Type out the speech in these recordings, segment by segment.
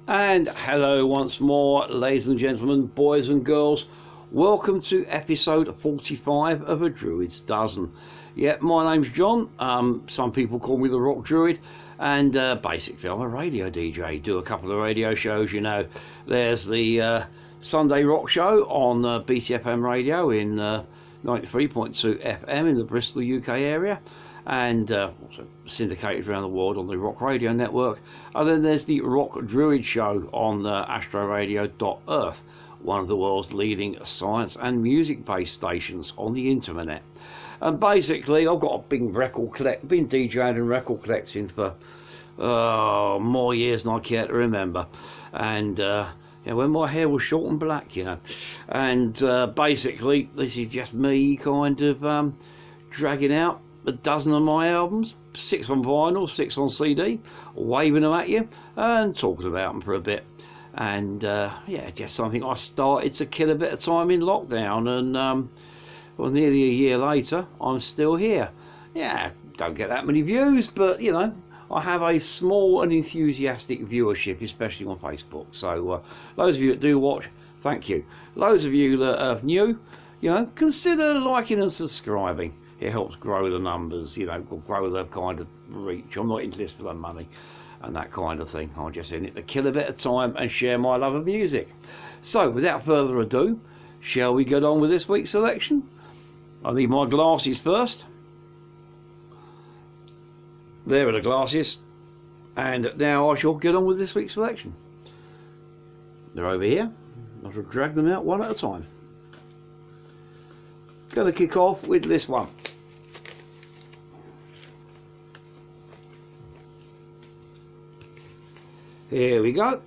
And hello once more, ladies and gentlemen, boys and girls. Welcome to episode 45 of A Druid's Dozen. Yeah, my name's John. Some people call me the Rock Druid. And basically, I'm a radio DJ. Do a couple of radio shows, you know. There's the Sunday Rock Show on BCFM radio in 93.2 FM in the Bristol, UK area. And also syndicated around the world on the Rock Radio Network. And then there's the Rock Druid Show on astroradio.earth, one of the world's leading science and music-based stations on the internet. And basically, I've got a big record collection. Been DJing and record collecting for more years than I care to remember. And when my hair was short and black, you know. And basically, this is just me kind of dragging out a dozen of my albums, 6 on vinyl, 6 on CD, waving them at you and talking about them for a bit. And just something I started to kill a bit of time in lockdown, and nearly a year later I'm still here. Yeah, don't get that many views, but you know, I have a small and enthusiastic viewership, especially on Facebook. So those of you that do watch, thank you. Those of you that are new, you know, consider liking and subscribing. It helps grow the numbers, you know, grow the kind of reach. I'm not into this for the money and that kind of thing. I'm just in it to kill a bit of time and share my love of music. So, without further ado, shall we get on with this week's selection? I need my glasses first. There are the glasses. And now I shall get on with this week's selection. They're over here. I shall drag them out one at a time. Going to kick off with this one. Here we go.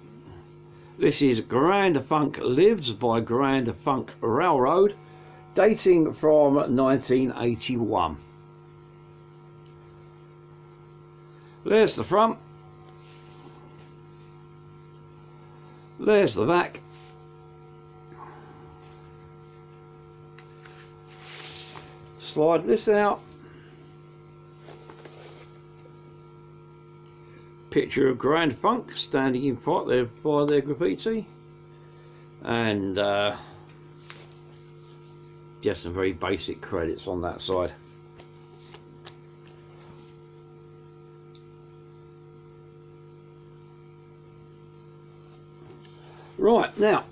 This is Grand Funk Lives by Grand Funk Railroad, dating from 1981. There's the front. There's the back. Slide this out. Picture of Grand Funk standing in front there by their graffiti, and just some very basic credits on that side. Right, now,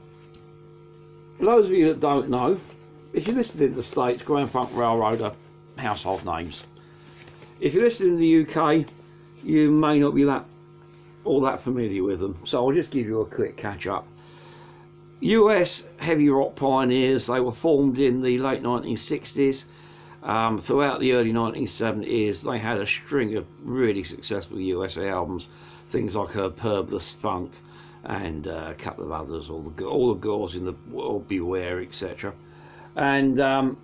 those of you that don't know, if you listen in the States, Grand Funk Railroad are household names. If you listen in the UK, you may not be all that familiar with them, so I'll just give you a quick catch up. US heavy rock pioneers, they were formed in the late 1960s. Throughout the early 1970s, they had a string of really successful US albums, things like Herbless Funk and a couple of others, all the girls in the world beware, etc. And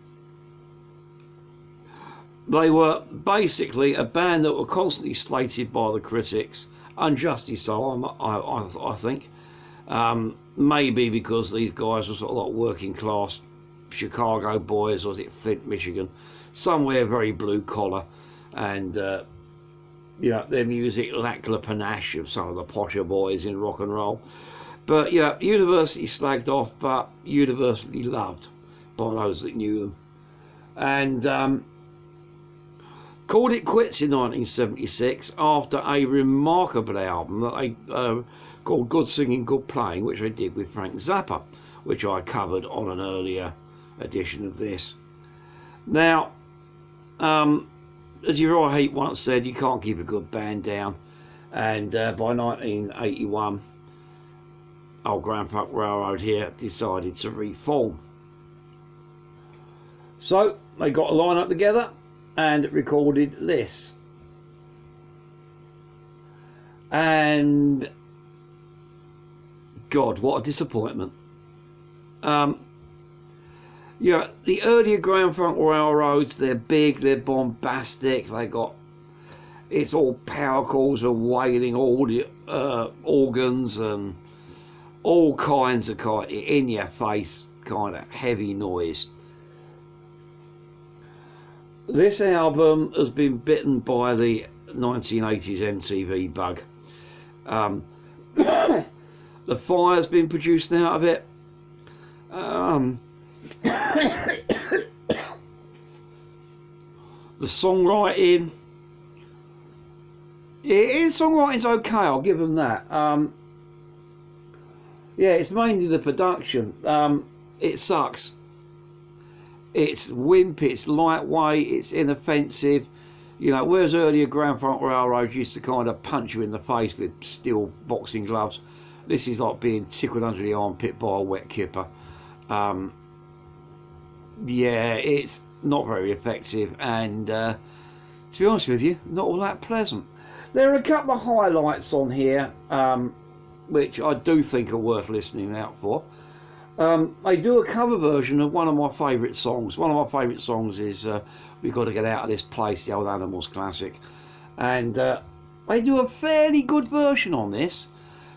they were basically a band that were constantly slated by the critics, unjustly so, I think. Maybe because these guys were sort of like working class Chicago boys, or was it Flint, Michigan, somewhere very blue collar, and their music lacked the panache of some of the posher boys in rock and roll. But universally slagged off, but universally loved by those that knew them. And called it quits in 1976 after a remarkable album that they called Good Singing, Good Playing, which I did with Frank Zappa, which I covered on an earlier edition of this. Now, as Uriah Heep once said, you can't keep a good band down, and by 1981, old Grand Funk Railroad here decided to reform. So they got a lineup together and recorded this, and God, what a disappointment. The earlier Grand Funk Railroads, they're big, they're bombastic, it's all power chords and wailing organs and all kinds of in your face kind of heavy noise. This album has been bitten by the 1980s MTV bug. The fire's been produced out of it. The songwriting, songwriting's okay, I'll give them that. Yeah, it's mainly the production. It sucks. It's wimp, it's lightweight, it's inoffensive. You know, whereas earlier Grand Funk Railroad used to kind of punch you in the face with steel boxing gloves, this is like being tickled under the armpit by a wet kipper. Yeah, it's not very effective, and to be honest with you, not all that pleasant. There are a couple of highlights on here, which I do think are worth listening out for. They do a cover version of one of my favourite songs. One of my favourite songs is We've Got to Get Out of This Place, the old Animals classic. And they do a fairly good version on this.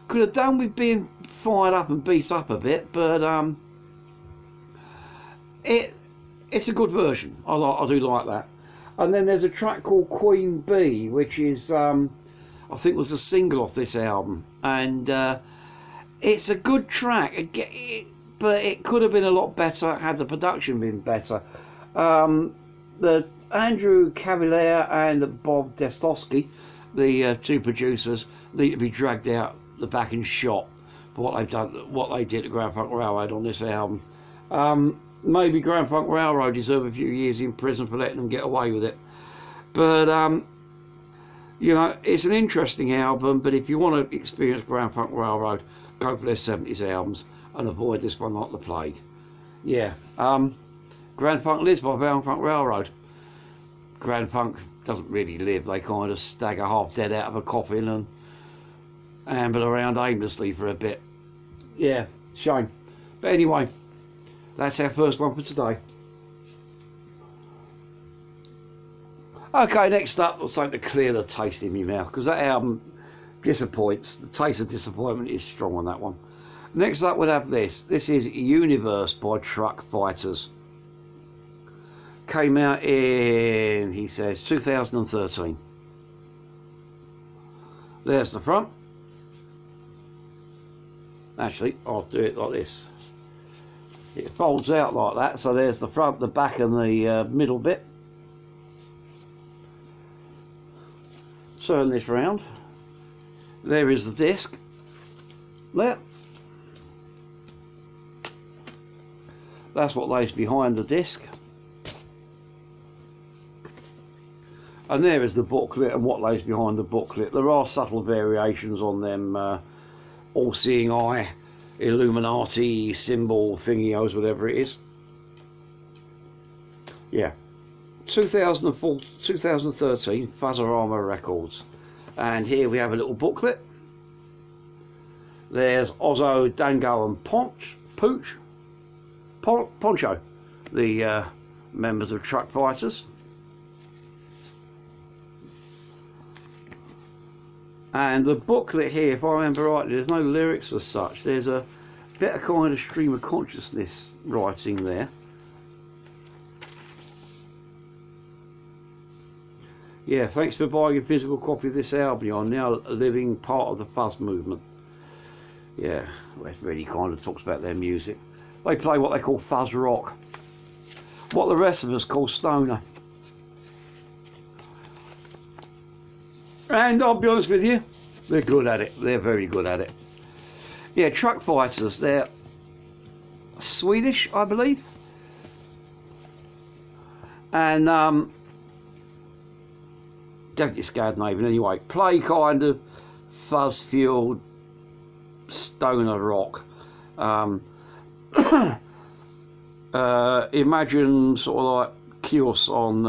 Could have done with being fired up and beefed up a bit, but it's a good version. I do like that. And then there's a track called Queen Bee, which is, I think was a single off this album. And it's a good track. But it could have been a lot better had the production been better. The Andrew Cavalier and Bob Destowski, the two producers, need to be dragged out the back and shot for what they've done, what they did to Grand Funk Railroad on this album. Maybe Grand Funk Railroad deserve a few years in prison for letting them get away with it. But you know, it's an interesting album. But if you want to experience Grand Funk Railroad, go for their 70s albums and avoid this one like the plague. Yeah, Grand Funk lives by Grand Funk Railroad. Grand Funk doesn't really live. They kind of stagger half dead out of a coffin and amble around aimlessly for a bit. Yeah, shame. But anyway, that's our first one for today. Okay, next up, I'll take to clear the taste in my mouth, because that album disappoints. The taste of disappointment is strong on that one. Next up we'll have this. This is Universe by Truck Fighters. Came out in, he says, 2013. There's the front. Actually, I'll do it like this. It folds out like that, so there's the front, the back and the middle bit. Turn this round. There is the disc. There. That's what lays behind the disc. And there is the booklet and what lays behind the booklet. There are subtle variations on them, all-seeing eye, Illuminati, symbol, thingios, whatever it is. Yeah. 2013 Fuzzerama Records. And here we have a little booklet. There's Ozzo, Dango and Poncho, the members of Truck Fighters. And the booklet here, if I remember rightly, there's no lyrics as such. There's a bit of kind of stream of consciousness writing there. Yeah, thanks for buying a physical copy of this album. You're now a living part of the fuzz movement. Yeah, well, it really kind of talks about their music. They play what they call fuzz rock. What the rest of us call stoner. And I'll be honest with you, they're good at it. They're very good at it. Yeah, Truck Fighters, they're Swedish, I believe. And definitely Scandinavian anyway. Play kind of fuzz-fueled stoner rock. Imagine sort of like Kios on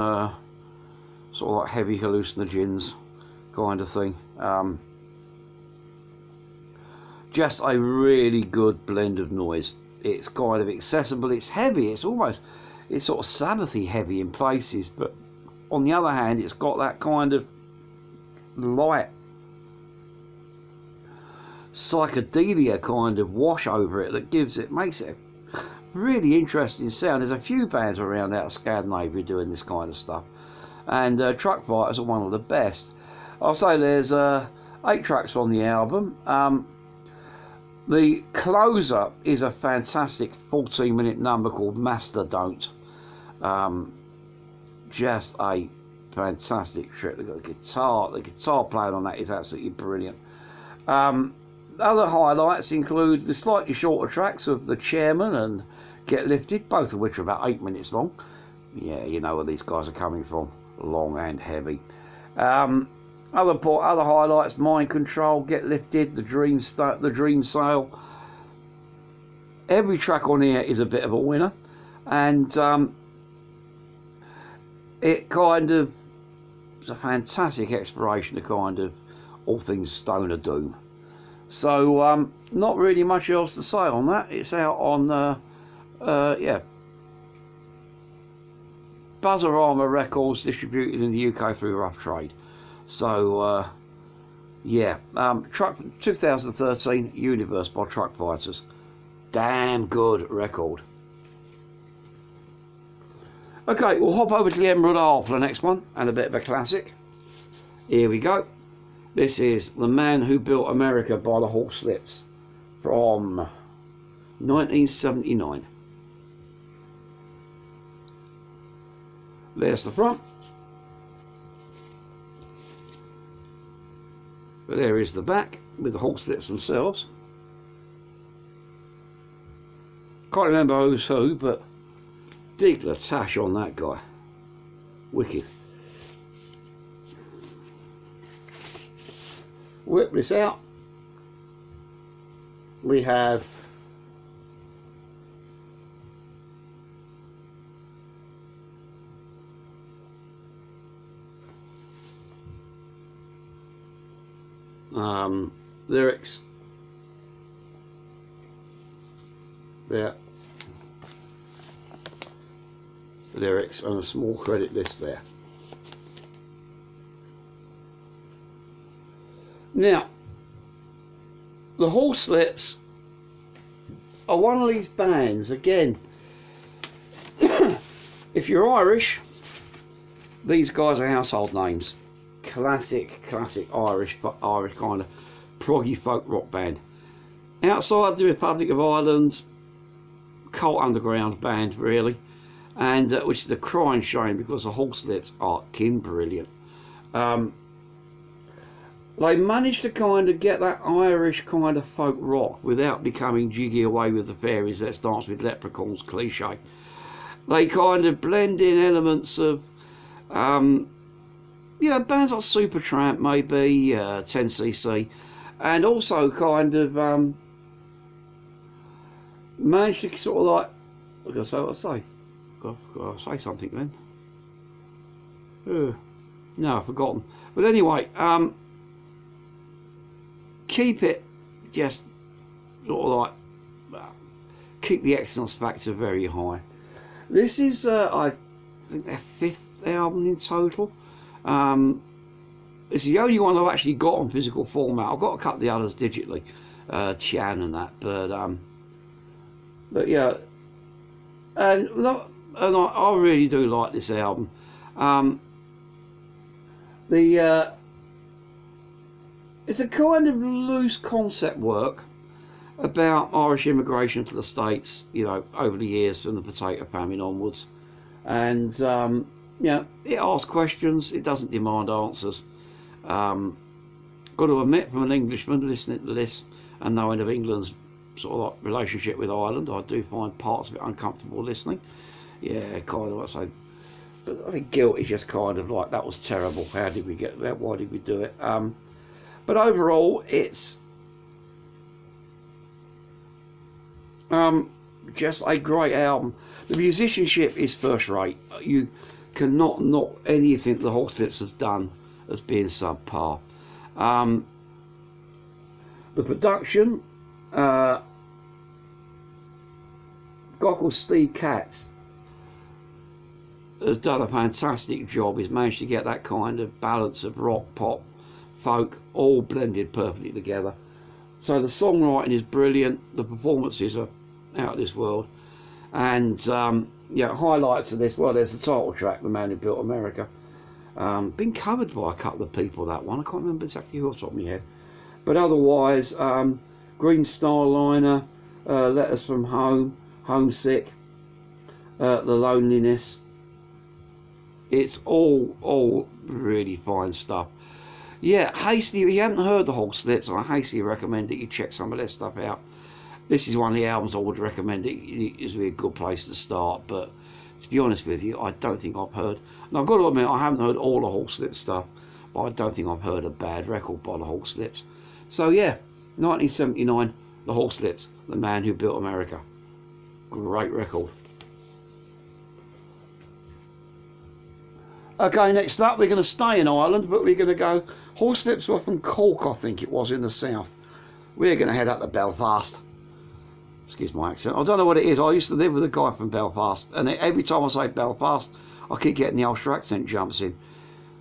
sort of like heavy hallucinogens kind of thing. Just a really good blend of noise. It's kind of accessible, it's heavy, it's sort of Sabbathy heavy in places, but on the other hand it's got that kind of light psychedelia kind of wash over it that makes it a really interesting sound. There's a few bands around out of Scandinavia doing this kind of stuff, and Truck Fighters are one of the best. I'll say there's 8 tracks on the album. The closer is a fantastic 14-minute number called Master Don't. Just a fantastic trick. They've got the guitar playing on that is absolutely brilliant. Other highlights include the slightly shorter tracks of The Chairman and Get Lifted, both of which are about 8 minutes long. Yeah, you know where these guys are coming from, long and heavy. Other highlights: Mind Control, Get Lifted, The Dream Sail. Every track on here is a bit of a winner, and it kind of is a fantastic exploration of kind of all things Stoner Doom. So not really much else to say on that. It's out on Buzzer Armour Records, distributed in the UK through Rough Trade. So Truck 2013 Universe by Truck Fighters. Damn good record. Okay, we'll hop over to the Emerald Isle for the next one, and a bit of a classic. Here we go. This is The Man Who Built America by the Horslips from 1979. There's the front. But there is the back with the Horslips themselves. Can't remember who's who, but dig the tash on that guy. Wicked. Whip this out. We have lyrics there, lyrics, and a small credit list there. Now, the Horslips are one of these bands, again, if you're Irish, these guys are household names. Classic Irish kind of proggy folk rock band. Outside the Republic of Ireland, cult underground band really, and which is a crying shame because the Horslips are kin brilliant. They managed to kind of get that Irish kind of folk rock without becoming jiggy away with the fairies, let's dance with leprechauns cliche. They kind of blend in elements of bands like Supertramp, maybe 10cc, and also kind of managed to sort of like, I've got to say what I say. Got to say something then. No, I've forgotten. But anyway, keep it just sort of like keep the excellence factor very high. This is I think their 5th album in total. It's the only one I've actually got on physical format. I've got a couple of the others digitally, Chan and that, but yeah, and I really do like this album. It's a kind of loose concept work about Irish immigration to the States, over the years from the potato famine onwards, and it asks questions, it doesn't demand answers. Got to admit, from an Englishman listening to this and knowing of England's sort of like relationship with Ireland, I do find parts of it uncomfortable listening. Yeah, kind of, I say. But I think guilt is just kind of like, that was terrible. How did we get that? Why did we do it? But overall, it's just a great album. The musicianship is first rate. You cannot knock anything the Horslips have done as being subpar. The production, guy called Steve Katz has done a fantastic job. He's managed to get that kind of balance of rock, pop, folk, all blended perfectly together. So the songwriting is brilliant, the performances are out of this world, and highlights of this, well, there's the title track, The Man Who Built America. Been covered by a couple of people, that one. I can't remember exactly who off the top of my head, but otherwise Green Star Liner, Letters from Home, Homesick, The Loneliness. It's all really fine stuff. Yeah, hastily, if you haven't heard the Horslips, I hastily recommend that you check some of their stuff out. This is one of the albums I would recommend. It's really a good place to start, but to be honest with you, I don't think I've heard, and I've got to admit, I haven't heard all the Horslips stuff, but I don't think I've heard a bad record by the Horslips. So yeah, 1979, the Horslips, The Man Who Built America. Great record. Okay, next up, we're going to stay in Ireland, but we're going to go Horslips were from Cork, I think it was, in the south. We're going to head up to Belfast. Excuse my accent. I don't know what it is. I used to live with a guy from Belfast, and every time I say Belfast, I keep getting the Ulster accent jumps in.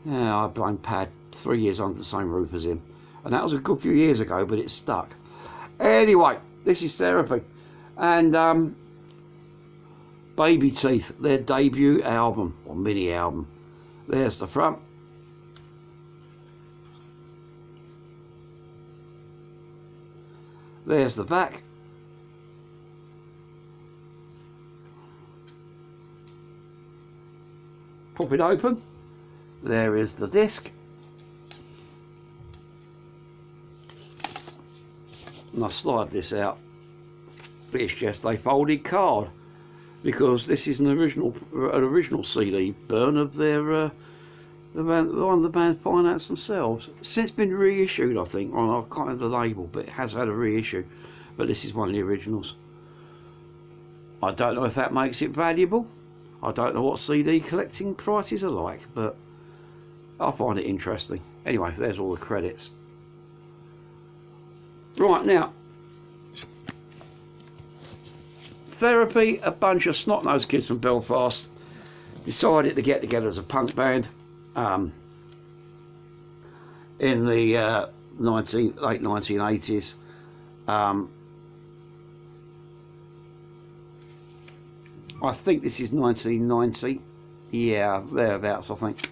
Yeah, I blame Pad. 3 years under the same roof as him, and that was a good few years ago, but it stuck. Anyway, this is Therapy, and Babyteeth, their debut album, or mini album. There's the front. There's the back. Pop it open. There is the disc. And I slide this out. It's just a folded card, because this is an original CD burn of their one of the band financed themselves. Since been reissued, I think, on I can't have the label, but it has had a reissue. But this is one of the originals. I don't know if that makes it valuable. I don't know what CD collecting prices are like, but I find it interesting. Anyway, there's all the credits. Right, now, Therapy, a bunch of snot-nosed kids from Belfast, decided to get together as a punk band in the late 1980s. I think this is 1990. Yeah, thereabouts, I think.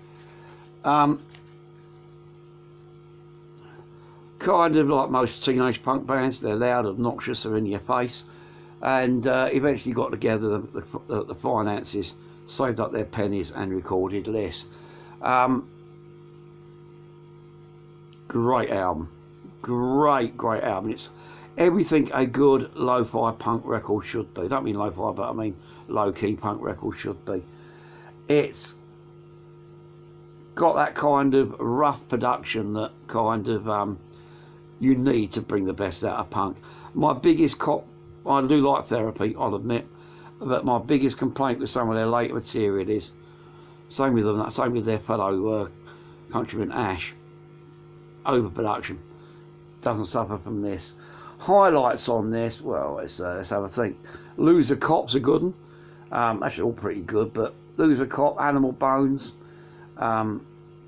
Kind of like most teenage punk bands, they're loud, obnoxious, they're in your face, and eventually got together the finances, saved up their pennies, and recorded this. Great album, great album. It's everything a good lo-fi punk record should be. I don't mean lo-fi, but I mean low-key punk record should be. It's got that kind of rough production that kind of you need to bring the best out of punk. My biggest I do like Therapy, I'll admit, but my biggest complaint with some of their later material is, same with them, same with their fellow countryman Ash, overproduction. Doesn't suffer from this. Highlights on this, well, let's have a think. Loser Cop's a good one. Actually all pretty good, but Loser Cop, Animal Bones,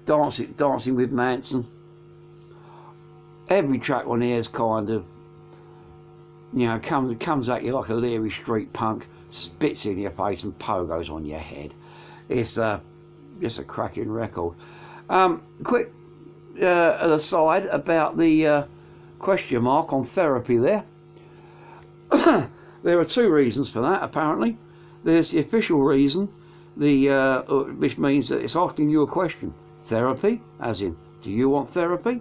Dancing with Manson. Every track on here is kind of, you know, comes at you like a Leary Street punk, spits in your face and pogos on your head. It's just a cracking record. Quick aside about the question mark on Therapy there. There are two reasons for that, apparently. There's the official reason, which means that it's asking you a question. Therapy, as in, do you want therapy?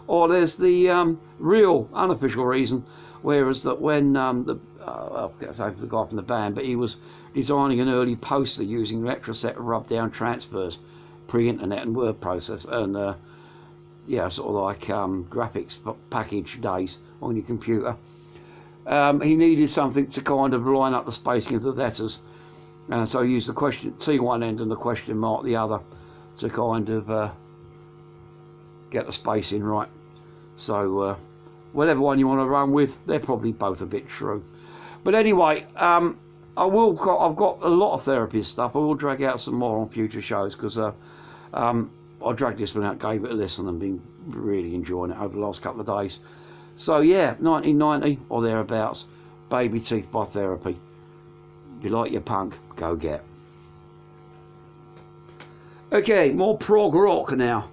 Or there's the real unofficial reason, whereas that when the guy from the band, but he was designing an early poster using electroset rub-down transfers, pre-internet and word process, and yeah, sort of like graphics package days on your computer. He needed something to kind of line up the spacing of the letters, and so he used the question T one end and the question mark the other to kind of get the spacing right. So whatever one you want to run with, they're probably both a bit true. But anyway, I've got a lot of Therapy stuff. I will drag out some more on future shows, because I dragged this one out, gave it a listen, and been really enjoying it over the last couple of days. So yeah, 1990 or thereabouts, Babyteeth by Therapy. If you like your punk, go get. Okay, more prog rock now.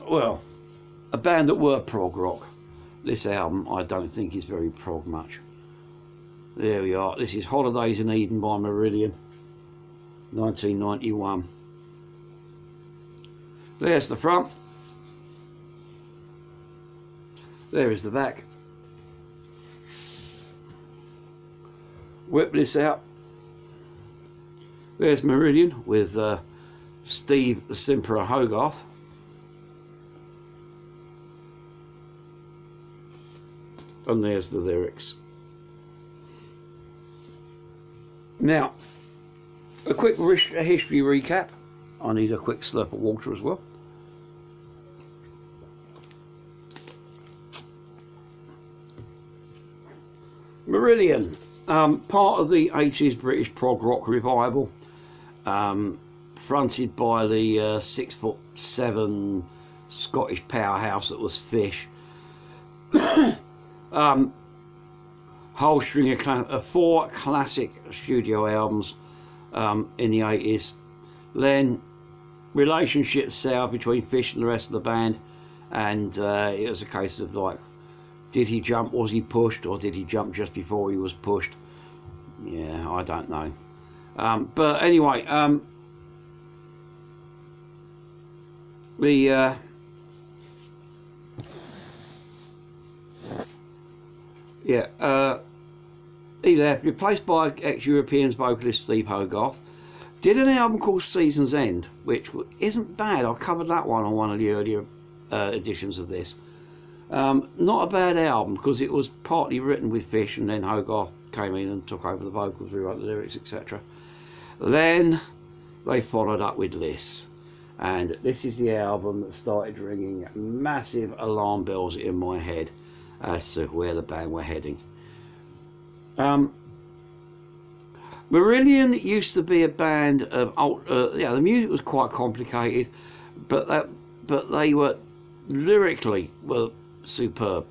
Well, a band that were prog rock. This album I don't think is very prog much. There we are. This is Holidays in Eden by Marillion, 1991. There's the front. There is the back. Whip this out. There's Meridian with Steve the Simperer Hogarth. And there's the lyrics. Now, a quick history recap. I need a quick slurp of water as well. Marillion, part of the 80s British prog rock revival, fronted by the 6'7" Scottish powerhouse that was Fish. Whole string of 4 classic studio albums in the 80s. Then relationships soured between Fish and the rest of the band, and it was a case of like, did he jump, was he pushed, or did he jump just before he was pushed? Yeah, I don't know. But anyway, he left, replaced by ex-Europeans vocalist Steve Hogarth. Did an album called Season's End, which isn't bad. I covered that one on one of the earlier editions of this. Not a bad album, because it was partly written with Fish, and then Hogarth came in and took over the vocals, rewrote the lyrics, etc. Then they followed up with this, and this is the album that started ringing massive alarm bells in my head as to where the band were heading. Marillion used to be a band of the music was quite complicated, but they were lyrically superb.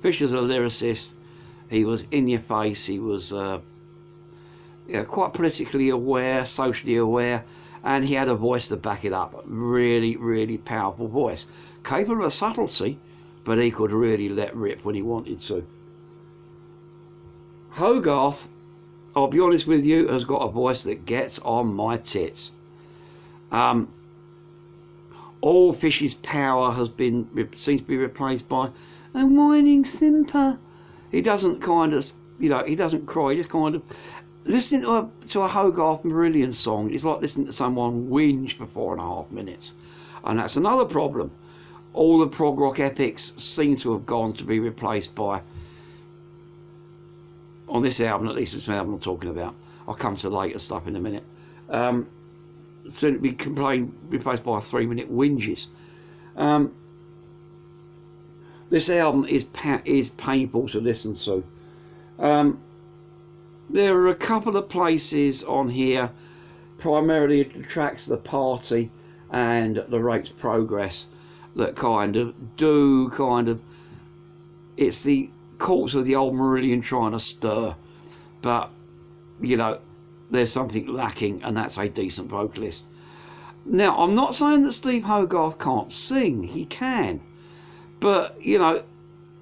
Fisher's a lyricist. He was in your face. He was quite politically aware, socially aware, and he had a voice to back it up. Really, really powerful voice, capable of subtlety, but he could really let rip when he wanted to. Hogarth, I'll be honest with you, has got a voice that gets on my tits. All Fish's power seems to be replaced by a whining simper. He doesn't he doesn't cry. He just kind of listening to a Hogarth Marillion song is like listening to someone whinge for 4.5 minutes, and that's another problem. All the prog rock epics seem to have gone to be replaced by, on this album at least, it's the album I'm talking about. I'll come to later stuff in a minute. Soon to be replaced by 3-minute whinges. This album is painful to listen to. There are a couple of places on here, primarily the tracks The Party and The Rape's Progress, that it's the courts of the old Meridian trying to stir, but there's something lacking, and that's a decent vocalist. Now, I'm not saying that Steve Hogarth can't sing. He can, but he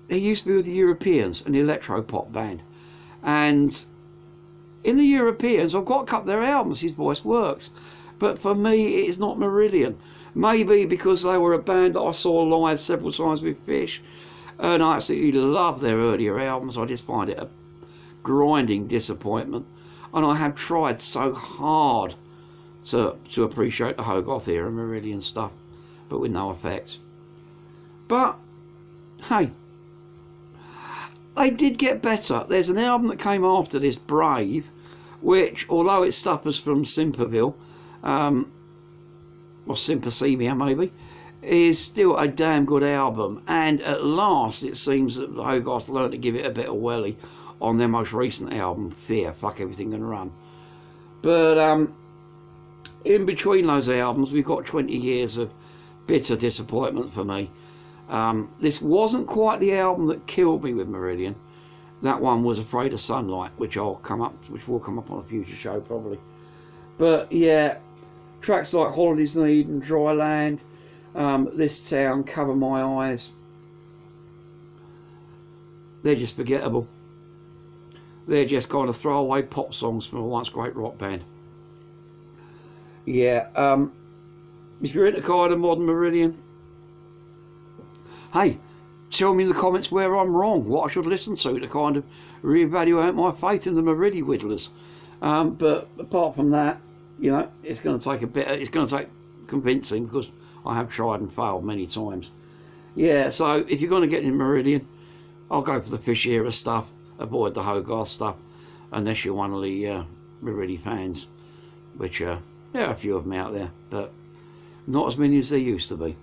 used to be with the Europeans, an electro-pop band, and in the Europeans, I've got a couple of their albums, his voice works, but for me it's not Marillion. Maybe because they were a band that I saw live several times with Fish, and I absolutely love their earlier albums. I just find it a grinding disappointment, and I have tried so hard to appreciate the Hogarth era Marillion stuff, but with no effect. But hey, they did get better. There's an album that came after this, Brave, which, although it suffers from Simperville, or Sympathemia maybe, is still a damn good album. And at last it seems that the Hogarth learned to give it a bit of welly on their most recent album, Fear, Fuck Everything and Run. But in between those albums we've got 20 years of bitter disappointment for me. This wasn't quite the album that killed me with Meridian. That one was Afraid of Sunlight, which will come up on a future show probably. But yeah, tracks like Holidays in Eden, Dry Land, This Town, Cover My Eyes, they're just forgettable. They're just kind of throwaway pop songs from a once great rock band. Yeah, if you're into kind of modern Meridian, hey, tell me in the comments where I'm wrong, what I should listen to kind of reevaluate my faith in the Meridian Whittlers. But apart from that, you know, it's going to take a bit. It's going to take convincing, because I have tried and failed many times. Yeah, so if you're going to get in Meridian, I'll go for the Fish Era stuff. Avoid the Hogarth stuff, unless you're one of the Meridian fans, which there are a few of them out there, but not as many as there used to be.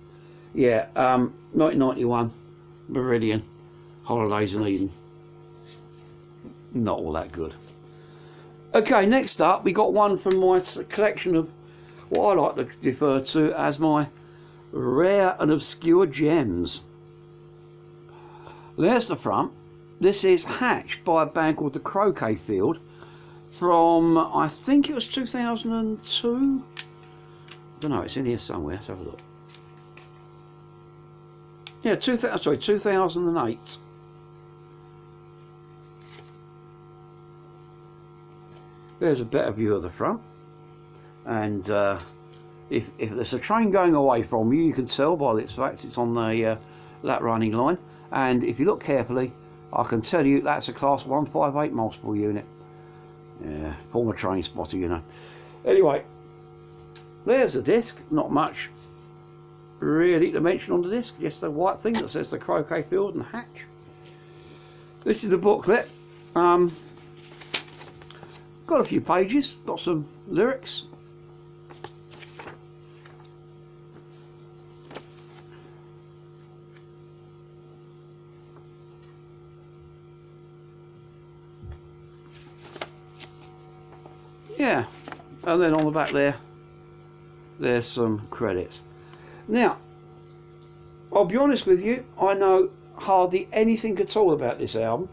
Yeah, 1991, Meridian, Holidays in Eden. Not all that good. Okay, next up we got one from my collection of what I like to refer to as my rare and obscure gems. There's the front. This is hatched by a band called the Croquet Field from, I think it was 2002. I don't know, it's in here somewhere. Let's have a look. Yeah, 2008. There's a better view of the front, and if there's a train going away from you, you can tell by its fact it's on the that running line, and if you look carefully, I can tell you that's a class 158 multiple unit. Yeah, former train spotter, you know. Anyway, there's the disc. Not much really to mention on the disc, just the white thing that says the Croquet Field and hatch. This is the booklet. Got a few pages, got some lyrics. Yeah, and then on the back there's some credits. Now, I'll be honest with you, I know hardly anything at all about this album.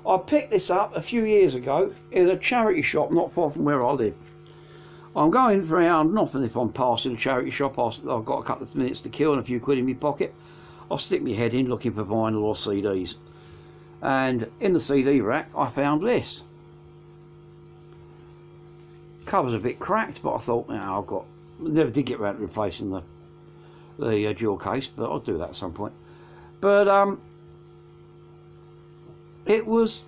I picked this up a few years ago in a charity shop not far from where I live. I'm going around, and often if I'm passing a charity shop, I've got a couple of minutes to kill and a few quid in my pocket, I'll stick my head in looking for vinyl or CDs. And in the CD rack I found this. Cover's a bit cracked, but I thought, never did get around to replacing the dual case, but I'll do that at some point. But it was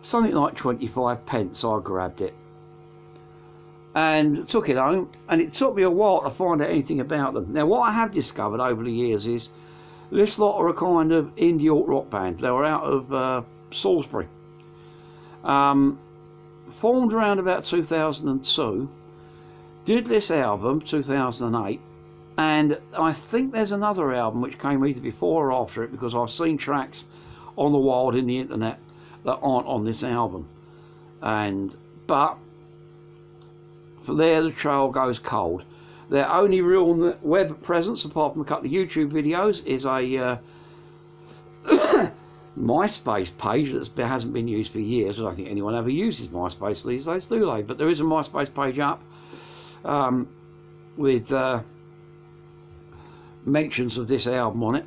something like 25 pence. I grabbed it and took it home, and it took me a while to find out anything about them. Now, what I have discovered over the years is this lot are a kind of indie alt rock band. They were out of Salisbury. Formed around about 2002, did this album 2008, and I think there's another album which came either before or after it, because I've seen tracks on the wild in the internet that aren't on this album. But for there the trail goes cold. Their only real web presence, apart from a couple of YouTube videos, is a MySpace page that hasn't been used for years. I don't think anyone ever uses MySpace these days, do they? But there is a MySpace page up with mentions of this album on it,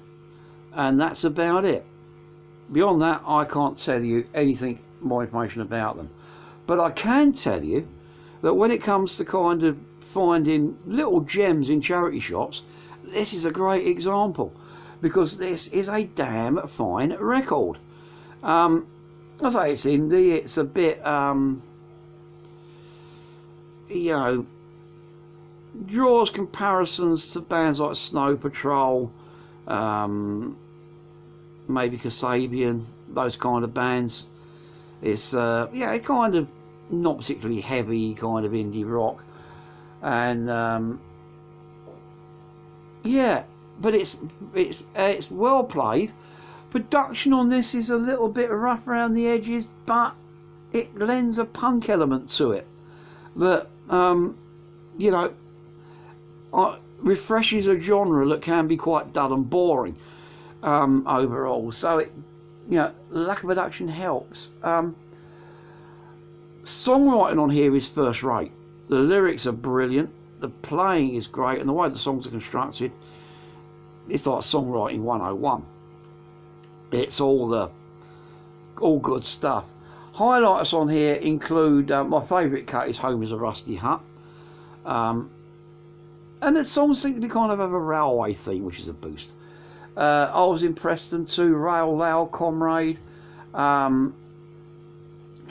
and that's about it. Beyond that, I can't tell you anything more information about them. But I can tell you that when it comes to kind of finding little gems in charity shops, this is a great example, because this is a damn fine record. I say it's indie, it's a bit, you know, draws comparisons to bands like Snow Patrol, maybe Kasabian, those kind of bands. It's, yeah, kind of not particularly heavy kind of indie rock. And, yeah, but it's well played. Production on this is a little bit rough around the edges, but it lends a punk element to it that you know, refreshes a genre that can be quite dull and boring overall. So it, you know, lack of production helps. Songwriting on here is first rate. The lyrics are brilliant, the playing is great, and the way the songs are constructed, it's like songwriting 101. It's all good stuff. Highlights on here include my favourite cut is Home is a Rusty Hut, and the songs seem to be kind of have a railway theme, which is a boost. I was in Preston too. Rail Loud, Comrade,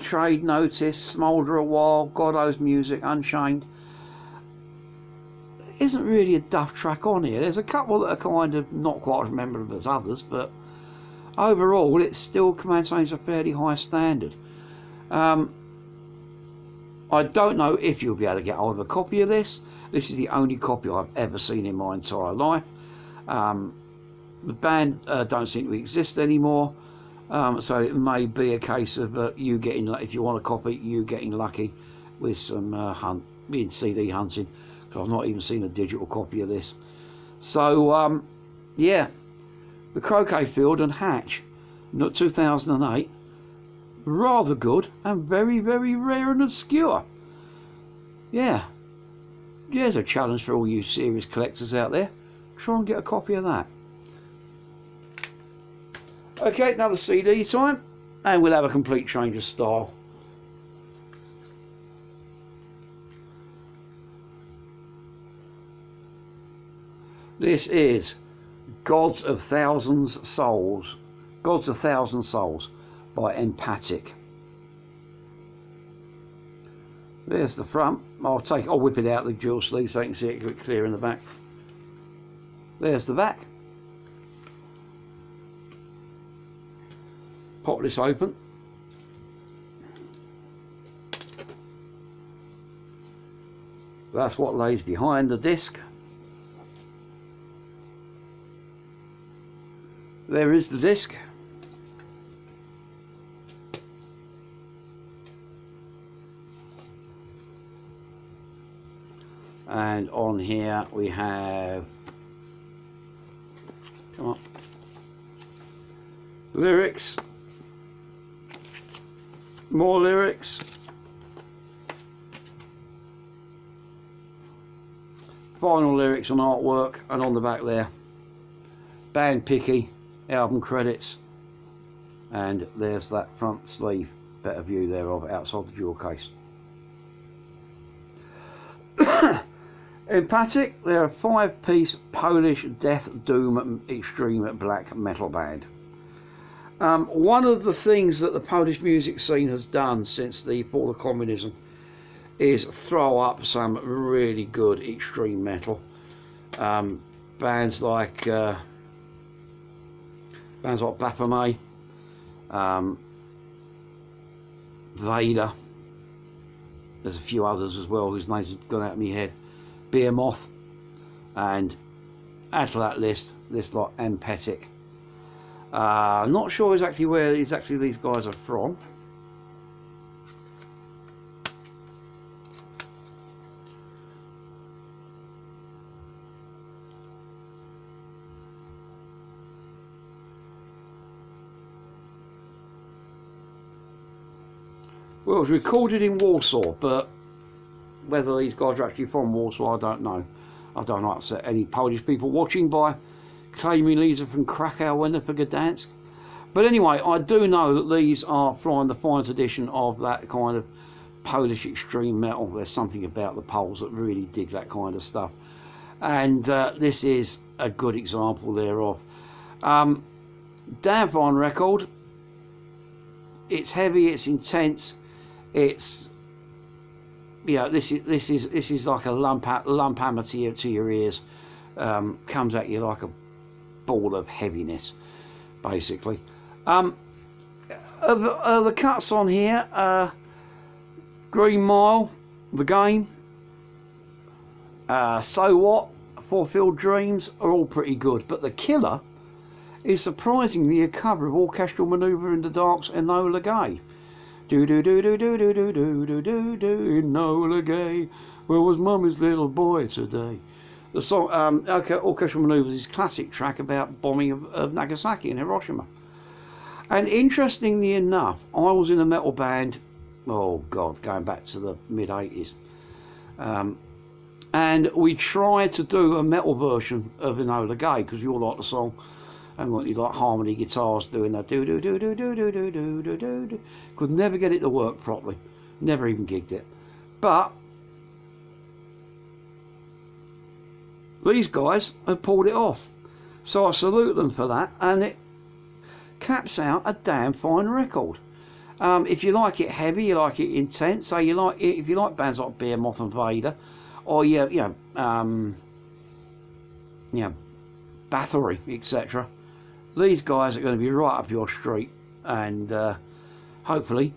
Trade Notice, Smoulder a While, God Owes Music, Unchained. Isn't really a duff track on here. There's a couple that are kind of not quite as memorable as others, but overall it still maintains a fairly high standard. I don't know if you'll be able to get hold of a copy of this. This is the only copy I've ever seen in my entire life. The band don't seem to exist anymore, so it may be a case of you getting, if you want a copy, you getting lucky with some CD hunting. I've not even seen a digital copy of this. So yeah, the Croquet Field and Hatch, 2008, rather good and very, very rare and obscure. Yeah, there's a challenge for all you serious collectors out there. Try and get a copy of that. Okay, another CD time, and we'll have a complete change of style. This is Gods of Thousand Souls by Empatic. There's the front. I'll whip it out the dual sleeve so you can see it clear in the back. There's the back. Pop this open. That's what lays behind the disc. There is the disc. And on here we have, come on, lyrics, more lyrics, final lyrics and artwork, and on the back there, band picky, album credits, and there's that front sleeve, better view thereof outside the jewel case. Empatic, they're a 5-piece Polish death doom extreme black metal band. One of the things that the Polish music scene has done since the fall of communism is throw up some really good extreme metal. Bands like Baphomet, Vader, there's a few others as well whose names have gone out of my head, Behemoth, and add to that list like Empatic. Not sure exactly where these guys are from. Well, it was recorded in Warsaw, but whether these guys are actually from Warsaw, I don't know. I don't want to upset any Polish people watching by claiming these are from Krakow, Winnipeg, Gdansk. But anyway, I do know that these are flying the finest edition of that kind of Polish extreme metal. There's something about the Poles that really dig that kind of stuff. And this is a good example thereof. Damn fine record. It's heavy, it's intense. It's, you know, this is like a lump hammer to your ears. Comes at you like a ball of heaviness, basically. Of the cuts on here, Green Mile, The Game, So What, Fulfilled Dreams are all pretty good, but the killer is surprisingly a cover of Orchestral Manoeuvre in the Dark's Enola Gay. Do do do do do do do do do do do Enola Gay. Where was Mummy's little boy today? The song Orchestral Manoeuvre is his classic track about bombing of Nagasaki and Hiroshima. And interestingly enough, I was in a metal band, oh god, going back to the mid-80s. And we tried to do a metal version of Enola Gay because you all like the song, and you like harmony guitars doing that do do do do do do do do do do. Could never get it to work properly, never even gigged it. But these guys have pulled it off, so I salute them for that, and it caps out a damn fine record. If you like it heavy, you like it intense, so you like it, if you like bands like Behemoth and Vader, or you know, Bathory, etc. These guys are going to be right up your street, and hopefully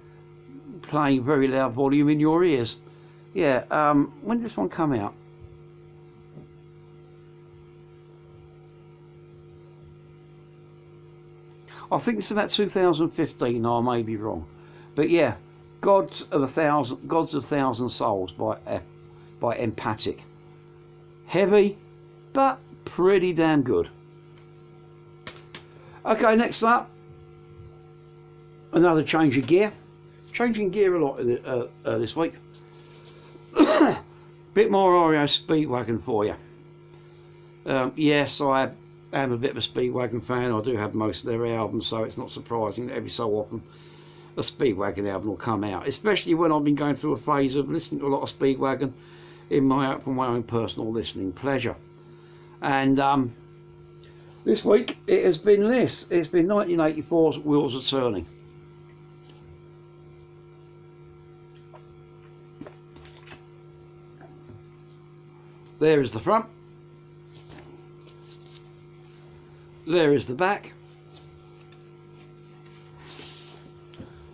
playing very loud volume in your ears. Yeah, when did this one come out? I think it's about 2015. I may be wrong, but yeah, Gods of Thousand Souls by Empatic. Heavy, but pretty damn good. Okay, next up, another change of gear. Changing gear a lot this week. Bit more REO Speedwagon for you. Yes, I am a bit of a Speedwagon fan. I do have most of their albums, so it's not surprising that every so often a Speedwagon album will come out, especially when I've been going through a phase of listening to a lot of Speedwagon for my own personal listening pleasure. And this week it has been this. It's been 1984's Wheels Are Turning. There is the front. There is the back.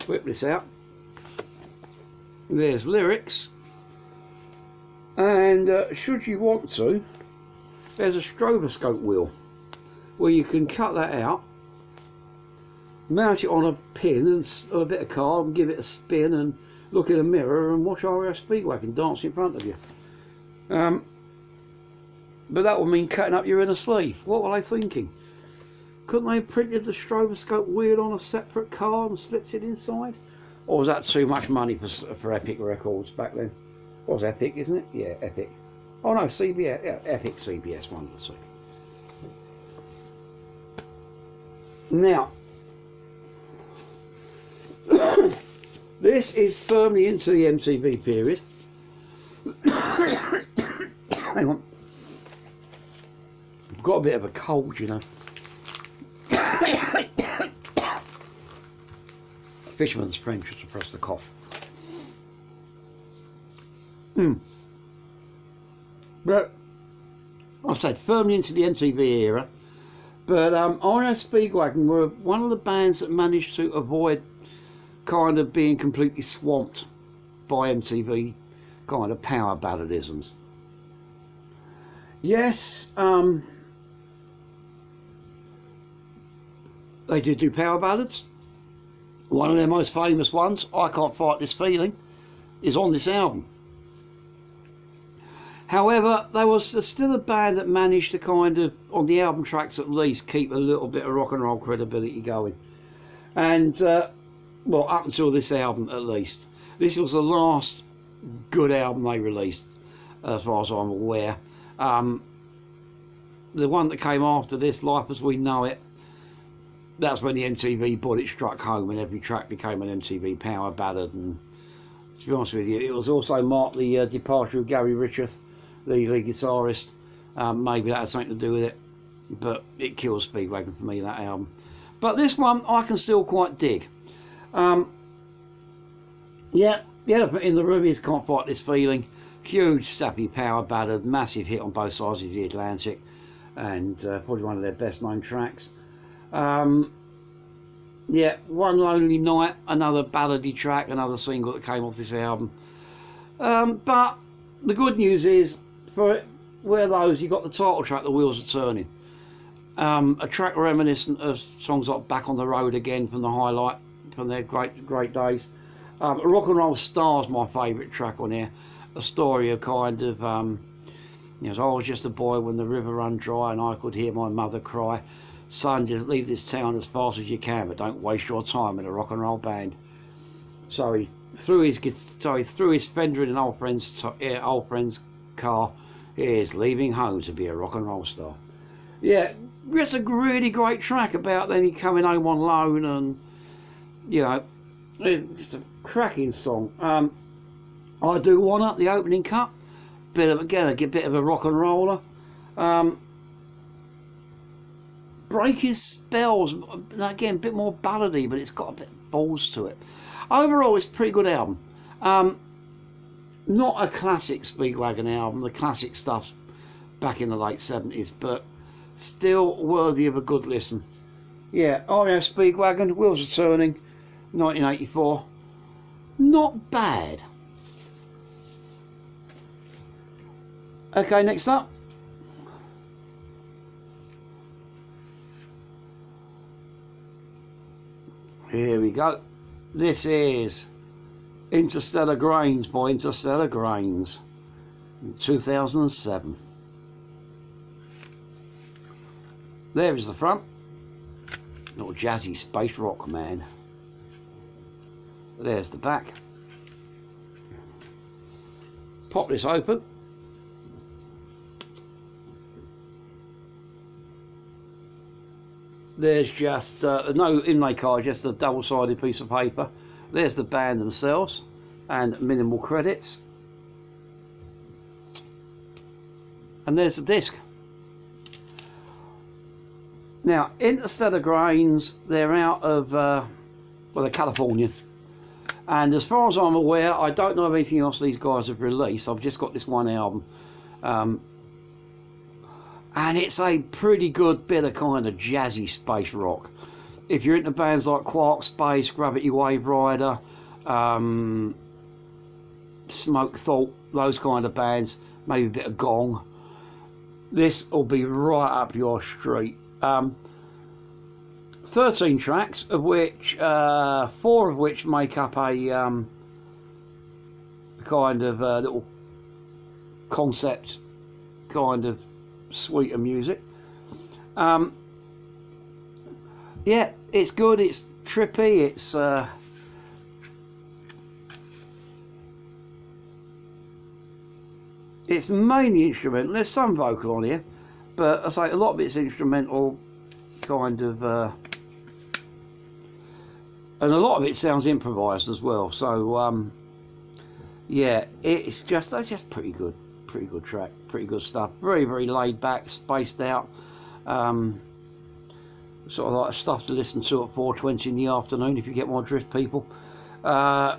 Whip this out. There's lyrics. And should you want to, there's a stroboscope wheel where you can cut that out, mount it on a pin and a bit of card, and give it a spin and look in a mirror and watch REO Speedwagon dance in front of you. But that would mean cutting up your inner sleeve. What were they thinking? Couldn't they have printed the stroboscope wheel on a separate card and slipped it inside? Or was that too much money for Epic Records back then? What was Epic, isn't it? Yeah, Epic. Oh no, CBS. Yeah, Epic, CBS, one of the two. Now, this is firmly into the MTV period. Hang on. I've got a bit of a cold, you know. Fisherman's French to suppress the cough. But I said firmly into the MTV era. But REO Speedwagon were one of the bands that managed to avoid kind of being completely swamped by MTV kind of power balladisms. Yes, they did do power ballads. One of their most famous ones, I Can't Fight This Feeling, is on this album. However, there was still a band that managed to kind of, on the album tracks at least, keep a little bit of rock and roll credibility going. And, well, up until this album at least. This was the last good album they released, as far as I'm aware. The one that came after this, Life As We Know It, that's when the MTV bullet struck home and every track became an MTV power ballad. And to be honest with you, it was also marked the departure of Gary Richards, the lead guitarist. Maybe that had something to do with it, but it kills Speedwagon for me, that album. But this one I can still quite dig. Yeah, the elephant in the room is Can't Fight This Feeling. Huge sappy power ballad, massive hit on both sides of the Atlantic, and probably one of their best known tracks. Yeah, One Lonely Night, another ballady track, another single that came off this album. But the good news is, for where those, you got the title track, The Wheels Are Turning. A track reminiscent of songs like Back on the Road Again from the Highlight, from their great days. Rock and Roll Star's my favourite track on here. A story of kind of, you know, I was just a boy when the river run dry and I could hear my mother cry, son, just leave this town as fast as you can, but don't waste your time in a rock and roll band. So he through his fender in an old friend's car. Here's leaving home to be a rock and roll star. Yeah, it's a really great track about then he coming home on loan, and you know, it's a cracking song. I Do Wanna, the opening cut, bit of a rock and roller. Breaking Spells, again, a bit more ballady, but it's got a bit of balls to it. Overall, it's a pretty good album. Not a classic Speedwagon album, the classic stuff back in the late 70s, but still worthy of a good listen. Yeah, RAF Speedwagon, Wheels Are Turning, 1984. Not bad. Okay, next up. Here we go. This is Interstellar Grains by Interstellar Grains, 2007. There is the front. Little jazzy space rock, man. There's the back. Pop this open. There's just no inlay card, just a double-sided piece of paper. There's the band themselves and minimal credits. And there's the disc. Now, Interstellar Grains, they're out of, well, they're Californian. And as far as I'm aware, I don't know of anything else these guys have released. I've just got this one album. And it's a pretty good bit of kind of jazzy space rock. If you're into bands like Quark Space, Gravity Wave Rider, Smoke Thought, those kind of bands, maybe a bit of Gong, this will be right up your street. 13 tracks, of which 4 of which make up a kind of little concept kind of suite of music. Yeah, it's good, it's trippy, it's mainly instrumental. There's some vocal on here, but I say a lot of it's instrumental kind of, and a lot of it sounds improvised as well. So yeah, that's just pretty good track, pretty good stuff. Very, very laid back, spaced out, sort of like stuff to listen to at 4:20 in the afternoon if you get more drift, people. Yeah,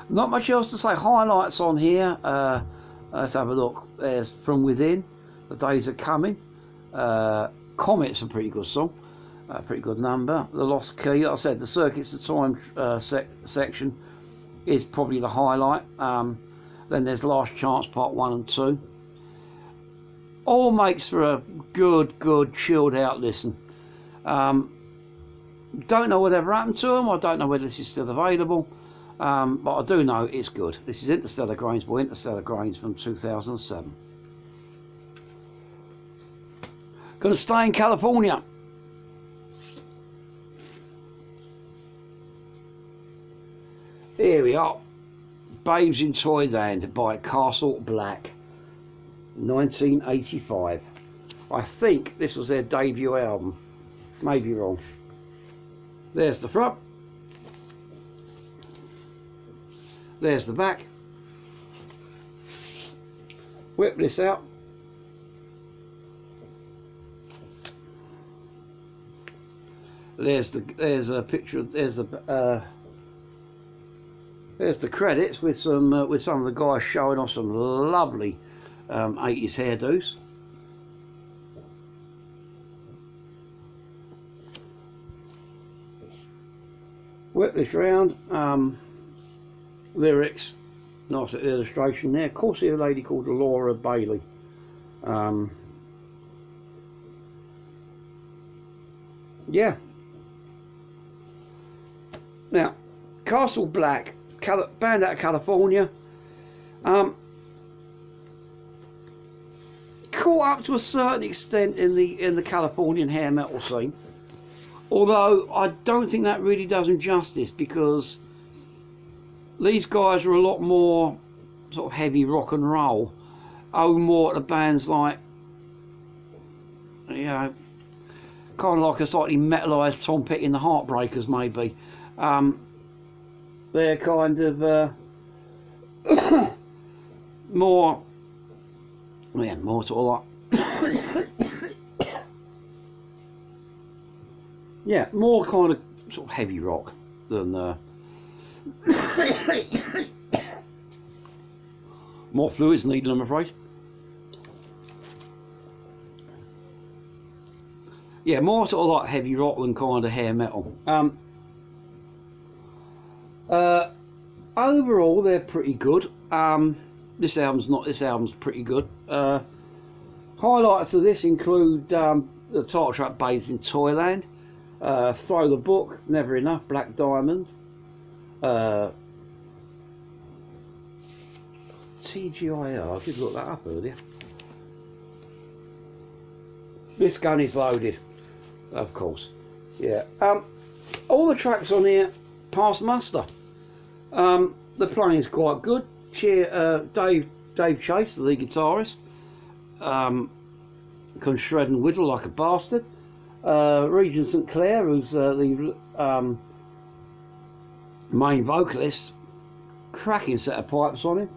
not much else to say. Highlights on here. Let's have a look. There's From Within, The Days Are Coming. Comet's a pretty good song, pretty good number. The Lost Key, like I said, the Circuits of Time section is probably the highlight. Then there's Last Chance Part 1 and 2. All makes for a good chilled out listen. Don't know whatever happened to them. I don't know whether this is still available, but I do know it's good. This is Interstellar Grains by Interstellar Grains from 2007. Gonna stay in California. Here we are. Babes in Toyland by Castle Blak, 1985. I think this was their debut album. May be wrong. There's the front. There's the back. Whip this out. There's a picture. There's the credits with some of the guys showing off some lovely 80s hairdos. Whip this round. Lyrics, nice illustration there. Of course, a lady called Laura Bailey. Yeah. Now, Castle Blak, band out of California. Caught up to a certain extent in the Californian hair metal scene. Although I don't think that really does them justice, because these guys are a lot more sort of heavy rock and roll, owe more to bands like, you know, kind of like a slightly metalised Tom Petty and the Heartbreakers maybe. They're kind of more, yeah, more sort of like yeah, more kind of sort of heavy rock than more fluids needed, I'm afraid. Yeah, more sort of like heavy rock than kind of hair metal. Overall, they're pretty good. This album's pretty good. Highlights of this include the title track based in Toyland, Throw the Book, Never Enough, Black Diamond, TGIR, I did look that up earlier. This Gun Is Loaded, of course. Yeah. All the tracks on here pass muster. The playing's quite good. Dave Chase, the lead guitarist, can shred and whittle like a bastard. Regent St Clair, who's the main vocalist, cracking set of pipes on him.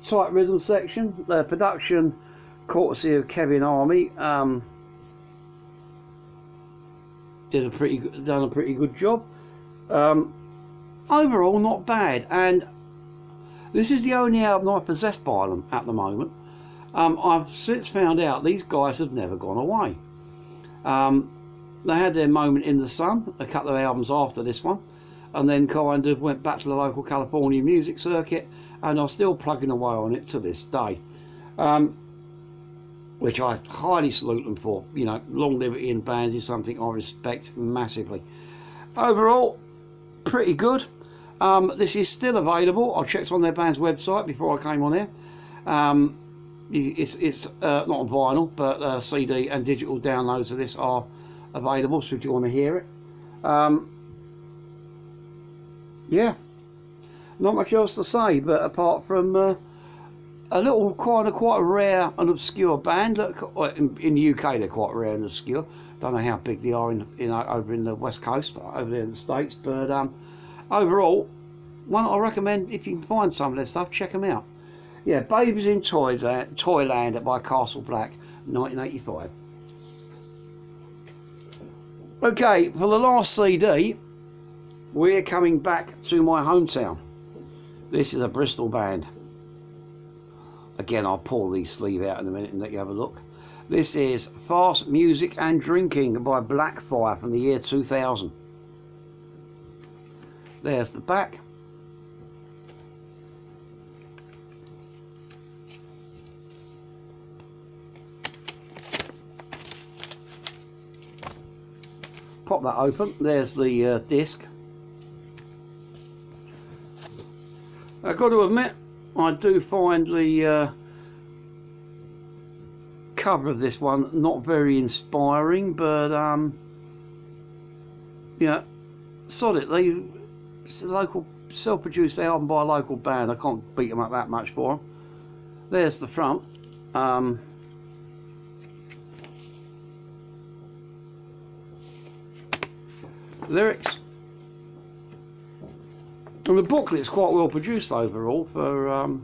Tight rhythm section. The production, courtesy of Kevin Army, done a pretty good job. Overall, not bad, and this is the only album I possess by them at the moment. I've since found out these guys have never gone away. They had their moment in the sun a couple of albums after this one, and then kind of went back to the local California music circuit, and are still plugging away on it to this day, which I highly salute them for. You know, longevity in bands is something I respect massively. Overall, pretty good. This is still available. I checked on their band's website before I came on here. It's not on vinyl, but CD and digital downloads of this are available, so if you want to hear it. Yeah, not much else to say, but apart from a little quite rare and obscure band. In the UK they're quite rare and obscure. Don't know how big they are over in the West Coast, over there in the States, but overall, one I recommend. If you can find some of their stuff, check them out. Yeah, Babies in Toyland by Castle Blak, 1985. Okay, for the last CD, we're coming back to my hometown. This is a Bristol band. Again, I'll pull the sleeve out in a minute and let you have a look. This is Fast Music and Drinking by Blackfire from the year 2000. There's the back. Pop that open. There's the disc. I've got to admit, I do find the cover of this one not very inspiring, but you know, solidly, it's a local self-produced album by a local band. I can't beat them up that much for them. There's the front. Lyrics, and the booklet is quite well produced overall for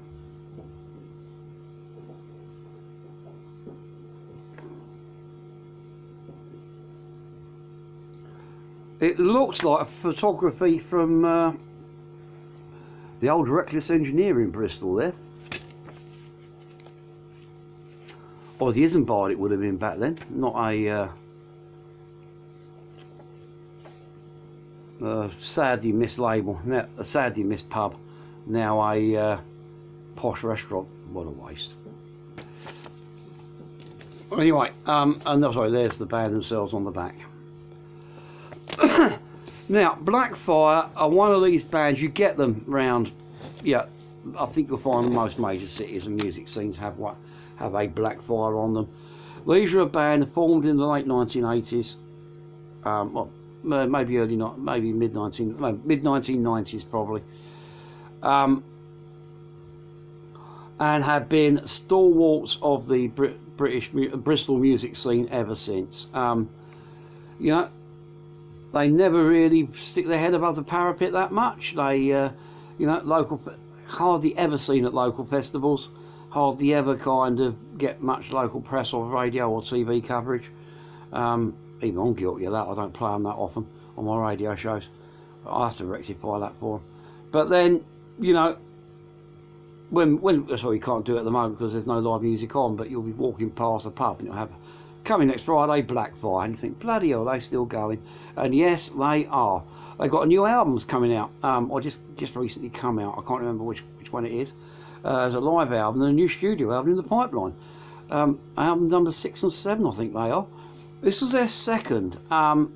it looks like photography from the old Reckless Engineer in Bristol there, or the Isambard it would have been back then, not a sadly missed label, a sadly missed pub, now a posh restaurant. What a waste. Anyway, and sorry, there's the band themselves on the back. Now, Blackfire are one of these bands, you get them round, yeah, I think you'll find most major cities and music scenes have a Blackfire on them. These are a band formed in the late 1980s, well, maybe early, not maybe mid 1990s probably, and have been stalwarts of the British Bristol music scene ever since. You know, they never really stick their head above the parapet that much. They, you know, hardly ever seen at local festivals, hardly ever kind of get much local press or radio or TV coverage. Even I'm guilty of that. I don't play them that often on my radio shows. I have to rectify that for them. But then, you know, sorry, you can't do it at the moment because there's no live music on, but you'll be walking past a pub and you'll have, coming next Friday, Blackfire, and you think, bloody hell, they still going? And yes, they are. They've got a new albums coming out, or just recently come out. I can't remember which one it is. There's a live album and a new studio album in the pipeline. Album number 6 and 7, I think they are. This was their second, and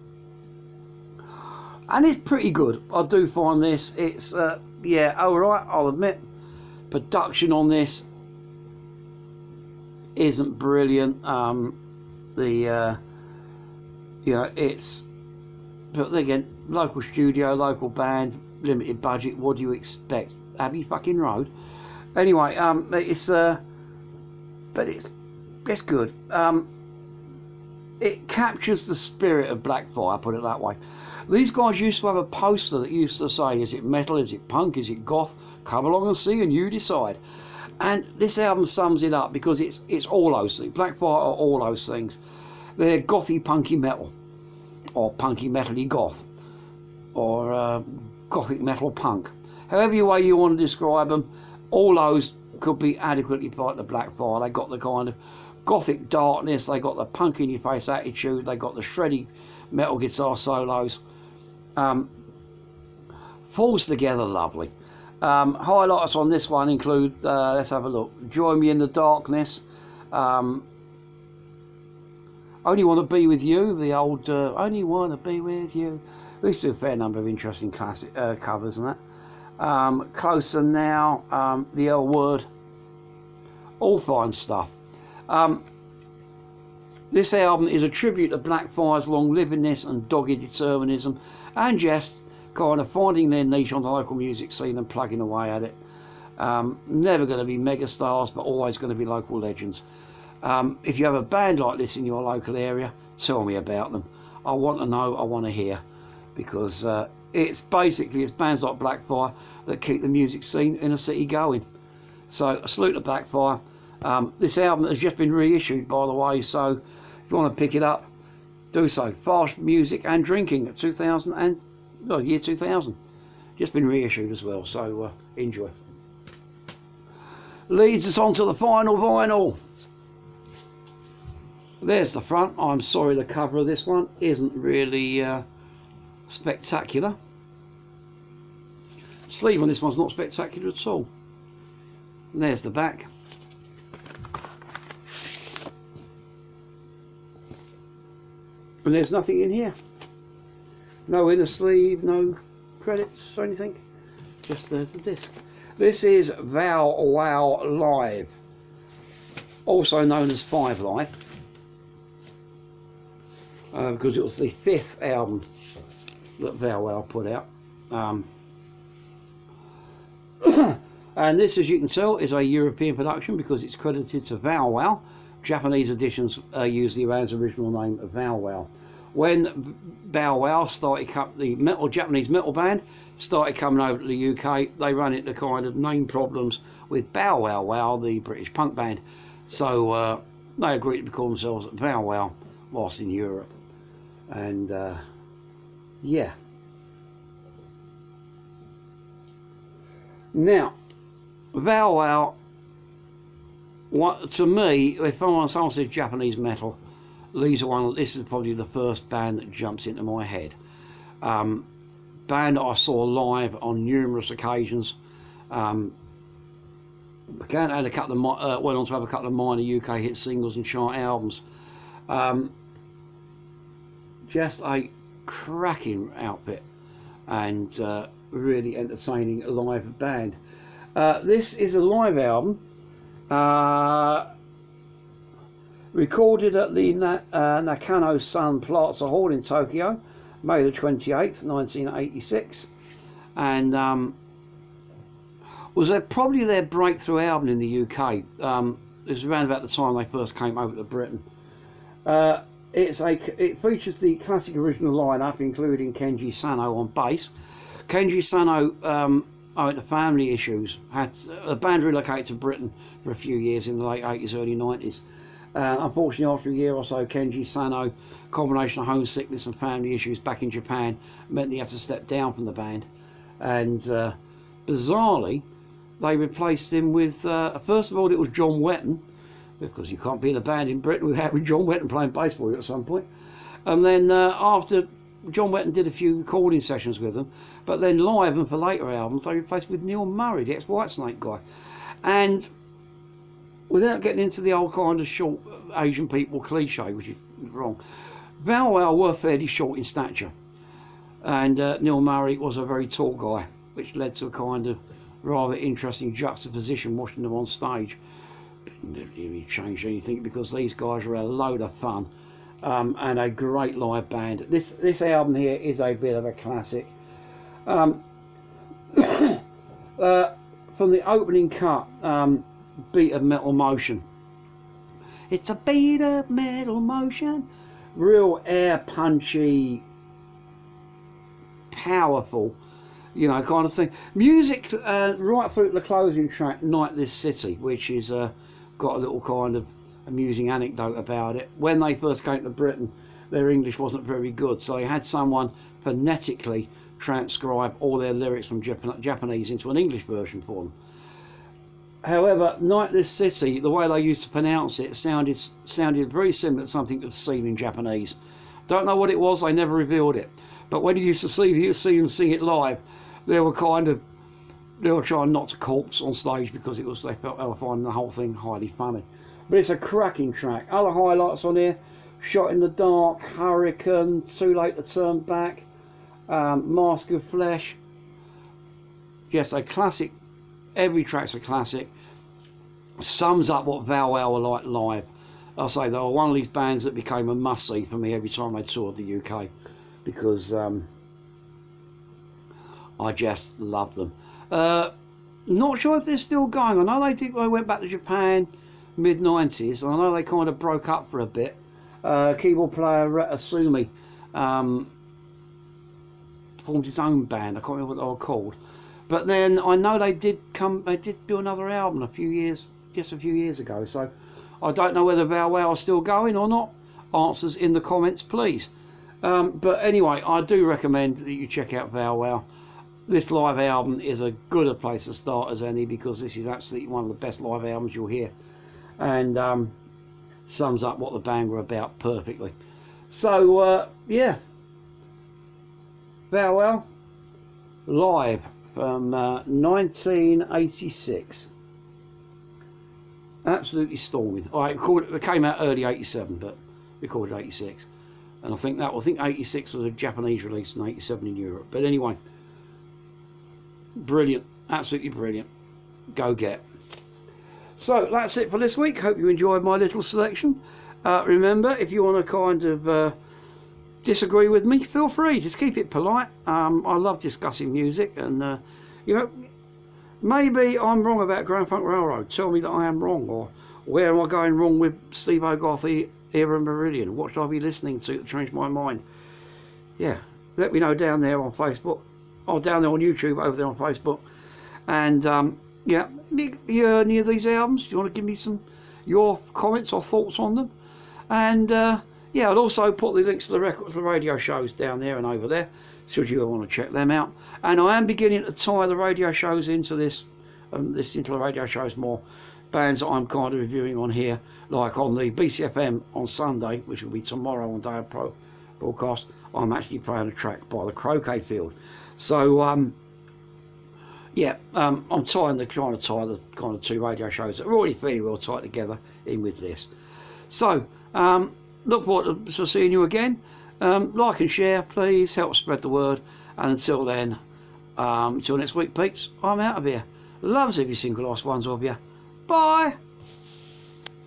it's pretty good. I do find this. It's yeah, alright, I'll admit. Production on this isn't brilliant. You know, it's, but again, local studio, local band, limited budget. What do you expect? Abbey fucking Road. Anyway, it's but it's good. It captures the spirit of Blackfire, put it that way. These guys used to have a poster that used to say, is it metal, is it punk, is it goth? Come along and see and you decide. And this album sums it up because it's all those things. Blackfire are all those things. They're gothy punky metal, or punky metally goth, or gothic metal punk. However way you want to describe them, all those could be adequately part of the Blackfire. They got the kind of gothic darkness, they got the punk in your face attitude, they got the shreddy metal guitar solos. Falls together lovely. Highlights on this one include, let's have a look, Join Me in the Darkness, Only Want to Be With You, the old Only Want to Be With You. We used to do a fair number of interesting classic covers and that. Closer Now, The L Word, all fine stuff. This album is a tribute to Blackfire's long-livingness and dogged determinism, and just kind of finding their niche on the local music scene and plugging away at it. Never going to be mega stars, but always going to be local legends. If you have a band like this in your local area, tell me about them. I want to know, I want to hear, because it's bands like Blackfire that keep the music scene in a city going. So a salute to Blackfire. This album has just been reissued, by the way, so if you want to pick it up, do so. Fast Music and Drinking, year 2000. Just been reissued as well, so enjoy. Leads us on to the final vinyl. There's the front. I'm sorry the cover of this one isn't really spectacular. Sleeve on this one's not spectacular at all. And there's the back. And there's nothing in here. No inner sleeve, no credits or anything. Just the disc. This is Vow Wow Live, also known as 5 Live, because it was the 5th album that Val Wow put out. And this, as you can tell, is a European production because it's credited to Vow Wow. Japanese editions use the band's original name of Vow Wow. When Bow Wow started, the Japanese metal band started coming over to the UK, they ran into kind of name problems with Bow Wow Wow, the British punk band. So they agreed to call themselves Vow Wow whilst in Europe. And yeah. Now, Vow Wow, to me, if someone says Japanese metal, this is probably the first band that jumps into my head. Band that I saw live on numerous occasions. Went on to have a couple of minor UK hit singles and chart albums. Just a cracking outfit and really entertaining live band. This is a live album. Recorded at the Nakano Sun Plaza Hall in Tokyo, May the 28th, 1986, and was probably their breakthrough album in the UK. It was around about the time they first came over to Britain. It features the classic original lineup, including Kenji Sano on bass. Kenji Sano, owing to family issues, had a band relocated to Britain for a few years in the late 80s, early 90s. Unfortunately, after a year or so, Kenji Sano, combination of homesickness and family issues back in Japan, meant he had to step down from the band. And bizarrely, they replaced him with, first of all, it was John Wetton, because you can't be in a band in Britain without having John Wetton playing bass for you at some point. And then after John Wetton did a few recording sessions with them, but then live and for later albums, they replaced with Neil Murray, the ex-Whitesnake guy. And without getting into the old kind of short Asian people cliche, which is wrong, Val Wow were fairly short in stature, and Neil Murray was a very tall guy, which led to a kind of rather interesting juxtaposition watching them on stage. Didn't really change anything, because these guys are a load of fun, and a great live band. This album here is a bit of a classic. From the opening cut, Beat of Metal Motion. It's a beat of metal motion. Real air punchy, powerful, you know, kind of thing. Music right through to the closing track, Night This City, which is got a little kind of amusing anecdote about it. When they first came to Britain, their English wasn't very good, so they had someone phonetically transcribe all their lyrics from Japanese into an English version for them. However, Night This City, the way they used to pronounce it, sounded very similar to something that's seen in Japanese. Don't know what it was, they never revealed it. But when you used to see them sing it live, they were trying not to corpse on stage, because they felt they were finding the whole thing highly funny. But it's a cracking track. Other highlights on here: Shot in the Dark, Hurricane, Too Late to Turn Back, Mask of Flesh. Yes, a classic. Every track's a classic. Sums up what Vow Wow were like live. I'll say they were one of these bands that became a must-see for me every time they toured the UK, because I just loved them. Not sure if they're still going. I know they went back to Japan mid-90s. I know they kind of broke up for a bit. Keyboard player Asumi formed his own band. I can't remember what they were called. But then I know they did do another album a few years ago. So I don't know whether Val Wow are still going or not. Answers in the comments, please. But anyway, I do recommend that you check out Vow Wow. This live album is as good a place to start as any, because this is absolutely one of the best live albums you'll hear, and sums up what the band were about perfectly. So yeah, Vow Wow live from 1986. Absolutely storming. It came out early 87, but recorded 86, and I think 86 was a Japanese release and 87 in Europe. But anyway, brilliant, absolutely brilliant. Go get. So that's it for this week. Hope you enjoyed my little selection. Remember, if you want to kind of disagree with me, feel free. Just keep it polite. I love discussing music, and you know, maybe I'm wrong about Grand Funk Railroad. Tell me that I am wrong, or where am I going wrong with Steve Hogarth era Meridian? What should I be listening to change my mind? Yeah, let me know down there on Facebook, or down there on YouTube, over there on Facebook. And yeah, you heard any of these albums? Do you want to give me your comments or thoughts on them? And yeah, I'll also put the links to the radio shows down there and over there, should you want to check them out. And I am beginning to tie the radio shows into into the radio shows more. Bands that I'm kind of reviewing on here, like on the BCFM on Sunday, which will be tomorrow on Day of Pro broadcast. I'm actually playing a track by the Croquet Field. So yeah, I'm trying to tie the kind of two radio shows that are already fairly well tied together in with this. So look forward to seeing you again. Like and share, please help spread the word. And until then, until next week, peeps, I'm out of here. Loves every single last one of you. Bye.